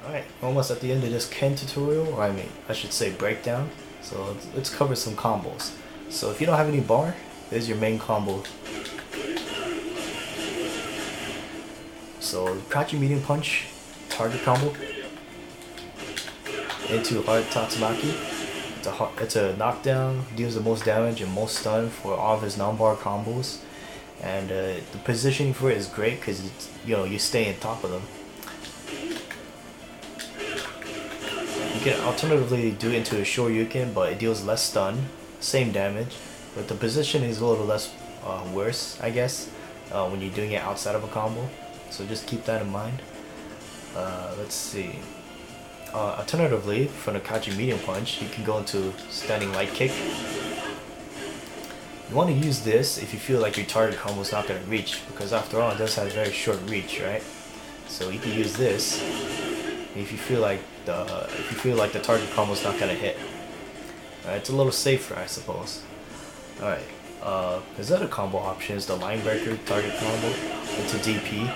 Alright, almost at the end of this Ken tutorial, or I should say breakdown. So let's cover some combos. So if you don't have any bar, there's your main combo. So crouching medium punch, target combo into hard Tatsumaki. It's a knockdown, deals the most damage and most stun for all of his non-bar combos. And the positioning for it is great because you stay on top of them. You can alternatively do it into a Shoryuken, but it deals less stun, same damage, but the position is a little less worse, I guess, when you're doing it outside of a combo. So just keep that in mind. Let's see. Alternatively, from the crouching medium punch, you can go into standing light kick. You want to use this if you feel like your target combo is not going to reach, because after all, it does have very short reach, right? So you can use this if you feel like the target combo is not going to hit. It's a little safer, I suppose. Alright, his other combo option is the line breaker target combo into DP.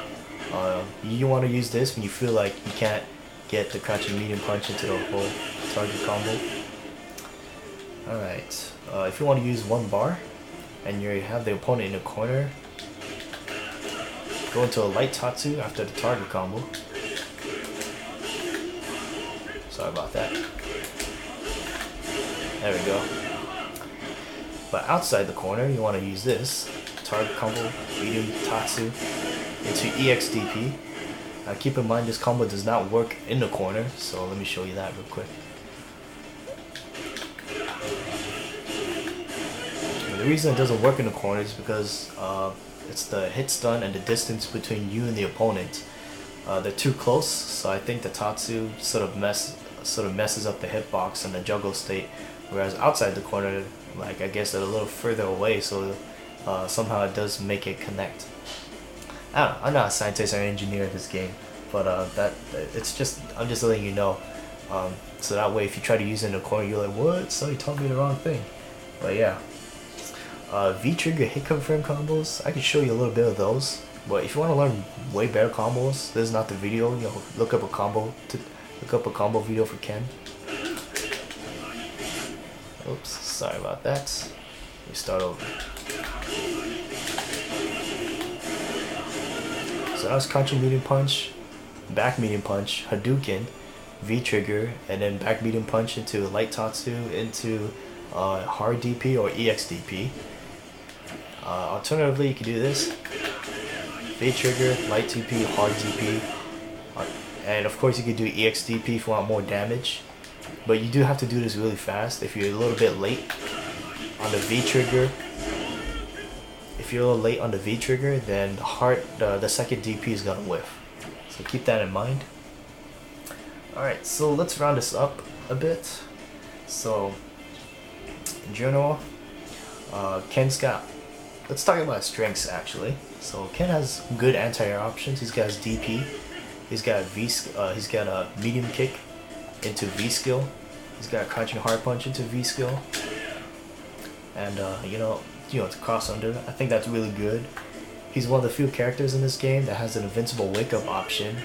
You want to use this when you feel like you can't get the crouching medium punch into the whole target combo. Alright, if you want to use one bar and you have the opponent in the corner, go into a light Tatsu after the target combo. Sorry about that. There we go. But outside the corner, you want to use this target combo, medium Tatsu into EXDP. Keep in mind this combo does not work in the corner, so let me show you that real quick. And the reason it doesn't work in the corner is because it's the hit stun and the distance between you and the opponent. They're too close, so I think the Tatsu sort of messes up the hitbox and the juggle state, whereas outside the corner, like I guess they're a little further away, so somehow it does make it connect. I don't know, I'm not a scientist or engineer in this game, but I'm just letting you know. So that way if you try to use it in the corner, you're like, what? So you told me the wrong thing. But yeah. V-trigger hit confirm combos, I can show you a little bit of those. But if you want to learn way better combos, this is not the video. Look up a combo video for Ken. Oops, sorry about that. Let me start over. So that was crouching medium punch, back medium punch, Hadouken, V-trigger, and then back medium punch into light Tatsu into hard DP or EXDP. Alternatively, you can do this: V-trigger, light DP, hard DP, and of course you could do EXDP if you want more damage. But you do have to do this really fast. If you're a little bit late on the V-trigger, then the second DP is gonna whiff. So keep that in mind. Alright, so let's round this up a bit. So in general, let's talk about strengths actually. So Ken has good anti-air options. He's got his DP. He's got a medium kick into V skill. He's got a crouching hard punch into V skill. And to cross under. I think that's really good. He's one of the few characters in this game that has an invincible wake up option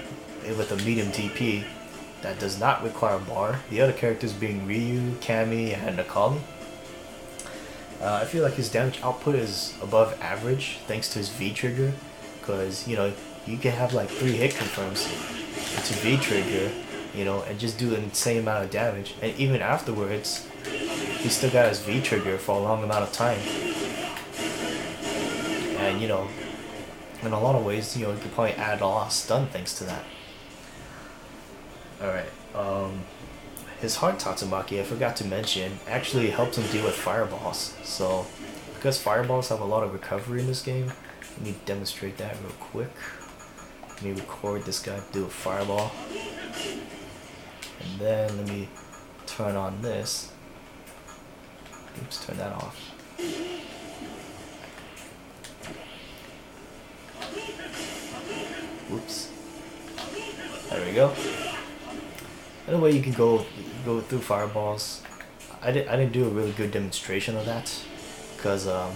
with a medium DP that does not require bar. The other characters being Ryu, Kami, and Akali. I feel like his damage output is above average thanks to his V-trigger, because you can have like 3 hit confirms into V-trigger, and just do an insane amount of damage, and even afterwards he's still got his V-trigger for a long amount of time. And in a lot of ways, you could probably add a lot of stun thanks to that. Alright, his hard Tatsumaki, I forgot to mention, actually helps him deal with fireballs. So, because fireballs have a lot of recovery in this game, let me demonstrate that real quick. Let me record this guy do a fireball. And then let me turn on this. Oops, turn that off. Oops. There we go. Another way you can go through fireballs. I didn't do a really good demonstration of that because I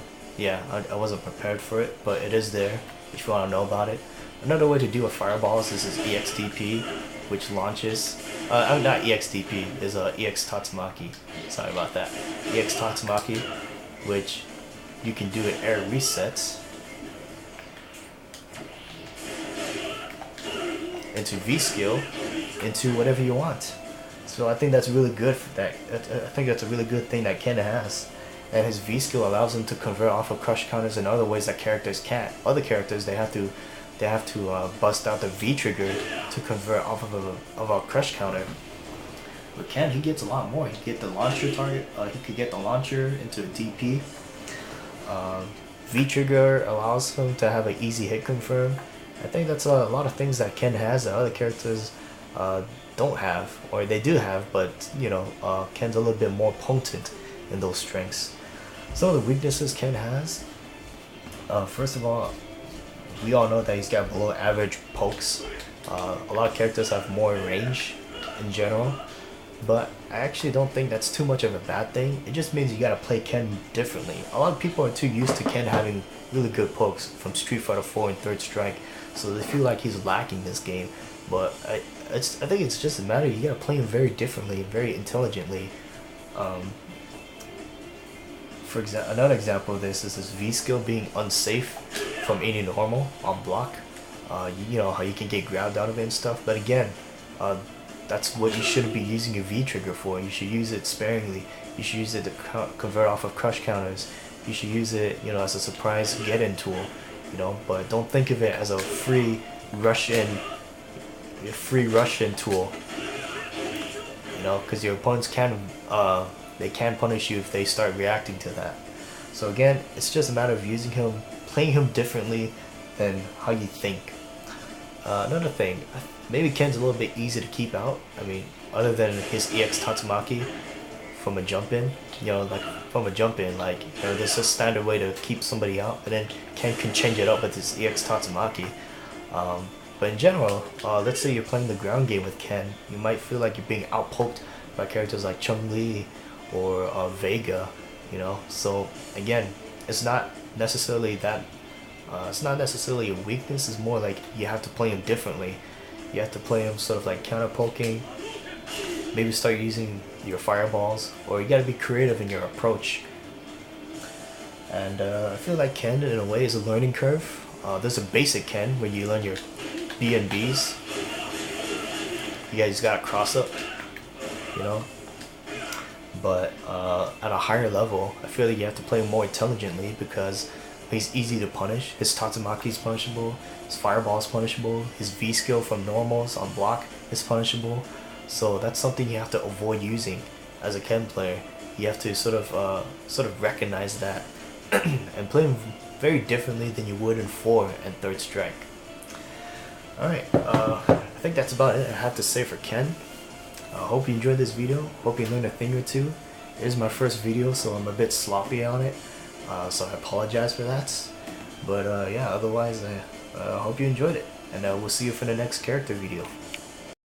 wasn't prepared for it, but it is there if you want to know about it. Another way to do a fireball is this EXDP. which launches. Not EXDP, is EX Tatsumaki. Sorry about that. EX Tatsumaki, which you can do at air resets into V skill into whatever you want. So I think that's really good for that. I think that's a really good thing that Ken has. And his V skill allows him to convert off of crush counters in other ways that characters can't. Other characters, they have to bust out the V trigger to convert off of a crush counter. But Ken, he gets a lot more. He can get the launcher target. He could get the launcher into a DP. V trigger allows him to have an easy hit confirm. I think that's a lot of things that Ken has that other characters don't have, or they do have, but you know, Ken's a little bit more potent in those strengths. Some of the weaknesses Ken has, first of all, we all know that he's got below average pokes. A lot of characters have more range in general, but I actually don't think that's too much of a bad thing. It just means you gotta play Ken differently. A lot of people are too used to Ken having really good pokes from Street Fighter 4 and Third Strike, so they feel like he's lacking this game. But I think it's just a matter, you gotta play him very differently, very intelligently. For example, another example of this is his V skill being unsafe from any normal on block. You know how you can get grabbed out of it and stuff, but again, that's what you shouldn't be using your V trigger for. You should use it sparingly. You should use it to convert off of crush counters. You should use it, you know, as a surprise get-in tool, you know, but don't think of it as a free rush-in tool, you know, because your opponents can punish you if they start reacting to that. So again, it's just a matter of using him, playing him differently than how you think. Another thing, maybe Ken's a little bit easy to keep out. I mean, other than his EX Tatsumaki from a jump in, you know, like from a jump in, like, you know, there's a standard way to keep somebody out, but then Ken can change it up with his EX Tatsumaki. But in general, let's say you're playing the ground game with Ken, you might feel like you're being outpoked by characters like Chun-Li or Vega, you know. So again, it's not necessarily that. It's not necessarily a weakness. It's more like you have to play him differently. You have to play him sort of like counter poking. Maybe start using your fireballs, or you gotta be creative in your approach. And I feel like Ken, in a way, is a learning curve. There's a basic Ken where you learn your B and Bs. You guys gotta cross up, you know. But at a higher level, I feel like you have to play him more intelligently because he's easy to punish. His Tatsumaki is punishable. His fireball is punishable. His V skill from normals on block is punishable. So that's something you have to avoid using as a Ken player. You have to sort of recognize that and play him very differently than you would in 4 and Third Strike. Alright, I think that's about it I have to say for Ken. I hope you enjoyed this video. Hope you learned a thing or two. It is my first video, so I'm a bit sloppy on it. So I apologize for that. But yeah, otherwise, I hope you enjoyed it. And we'll see you for the next character video.